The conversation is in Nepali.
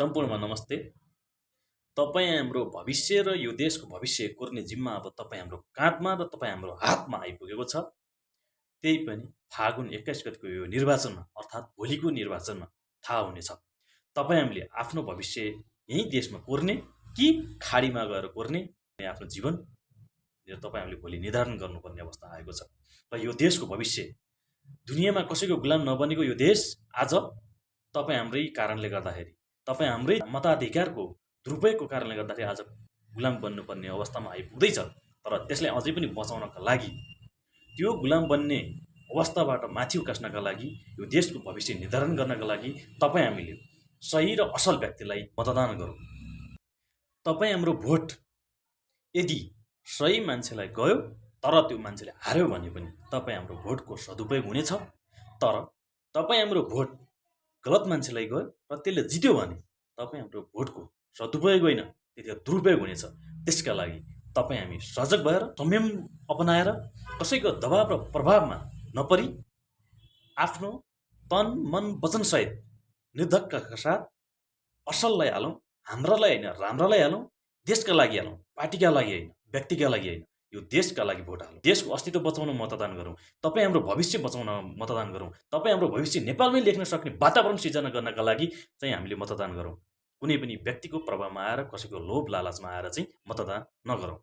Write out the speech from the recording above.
सम्पूर्णमा नमस्ते। तपाईँ हाम्रो भविष्य र यो देशको भविष्य कोर्ने जिम्मा अब तपाईँ हाम्रो काँधमा र तपाईँ हाम्रो हातमा आइपुगेको छ। त्यही पनि फागुन 21 गतिको यो निर्वाचनमा अर्थात् भोलिको निर्वाचनमा थाहा हुनेछ। तपाईँ हामीले आफ्नो भविष्य यही देशमा कोर्ने कि खाडीमा गएर कोर्ने आफ्नो जीवन तपाईँ हामीले भोलि निर्धारण गर्नुपर्ने अवस्था आएको छ। र यो देशको भविष्य दुनियाँमा कसैको गुलाम नबनेको यो देश आज तपाईँ हाम्रै कारणले गर्दाखेरि तपाईँ हाम्रै मताधिकारको दुरुपयोगको कारणले गर्दाखेरि आज गुलाम बन्नुपर्ने अवस्थामा आइपुग्दैछ। तर त्यसलाई अझै पनि बचाउनका लागि त्यो गुलाम बन्ने अवस्थाबाट माथि उकास्नका लागि यो देशको भविष्य निर्धारण गर्नका लागि तपाईँ हामीले सही र असल व्यक्तिलाई मतदान गरौँ। तपाईँ हाम्रो भोट यदि सही मान्छेलाई गयो तर त्यो मान्छेले हार्यो भने पनि तपाईँ हाम्रो भोटको सदुपयोग हुनेछ। तर तपाईँ हाम्रो भोट गलत मान्छेलाई गयो र त्यसले जित्यो भने तपाईँ हाम्रो भोटको सदुपयोग होइन त्यतिखेर दुरुपयोग हुनेछ। त्यसका लागि तपाईँ हामी सजग भएर संयम अपनाएर कसैको दबाव र प्रभावमा नपरी आफ्नो तन मन वचनसहित निर्धक्कका साथ असललाई हालौँ, हाम्रालाई होइन राम्रालाई हालौँ, देशका लागि हालौँ, पार्टीका लागि होइन, व्यक्तिका लागि होइन, यो देशका लागि भोट हालौँ। देशको अस्तित्व बचाउन मतदान गरौँ। तपाईँ हाम्रो भविष्य बचाउन मतदान गरौँ। तपाईँ हाम्रो भविष्य नेपालमै लेख्न सक्ने वातावरण सिर्जना गर्नका लागि चाहिँ हामीले मतदान गरौँ। कुनै पनि व्यक्तिको प्रभावमा आएर कसैको लोभ लालचमा आएर चाहिँ मतदान नगरौँ।